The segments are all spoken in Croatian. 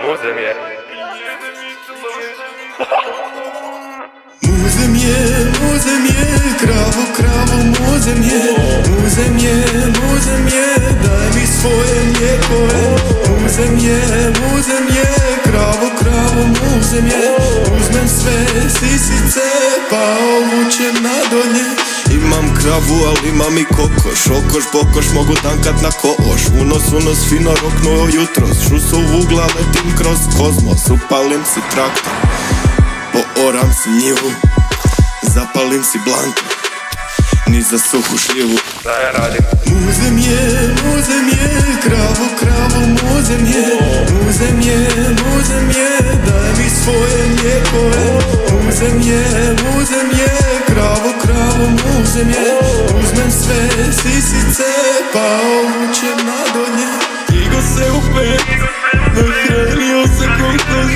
Muzy mnie. Muzy mnie, krawo, muzy mnie, daj mi swoje mlijeko. Muzy mnie, kravo, muzy mnie, uzmem sve sisice, pa ovučem nadolje. Imam kravu, ali imam i kokoš, bokoš, mogu tankat na koš. Unos, fino roknuo jutros, šusu vugla, letim kroz kozmos. Upalim si traktor, pooram si njivu, zapalim si blanku, ni za suhu šljivu. Šta ja radim? Muze mě, kravo, muze mě, daj mi svoje mlijeko. Muze mě, kravo, muze mě, uzmem sve sisice, pa ovučem nadolje. Igo se upet, nahranio se kokoš,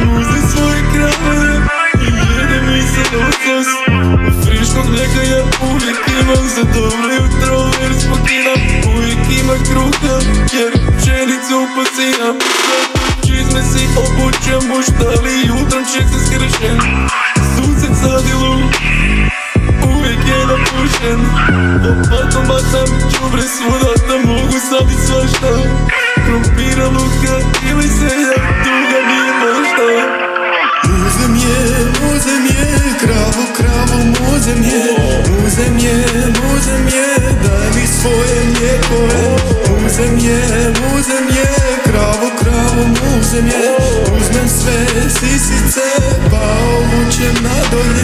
muze svoje krave i jede mi se noćas. Frišnog mlijeka ja uvijek imam za dobro jutro, jer spokinam, uvijek ima kruha, jer pšenicu posinam. Zato čizme si obučem, buštali jutrom ček se skršen. Sunce cadilu, uvijek je napušen. Lopatom bacam čubre svuda, da mogu sadit svašta. Krompira, luka ili seljak, tuga nije možda. Muze mě, kravo, muze mě, daj mi svoje mlijeko. Muze mě, kravo, muze mě, uzmem sve sisice, pa ovučem nadolje.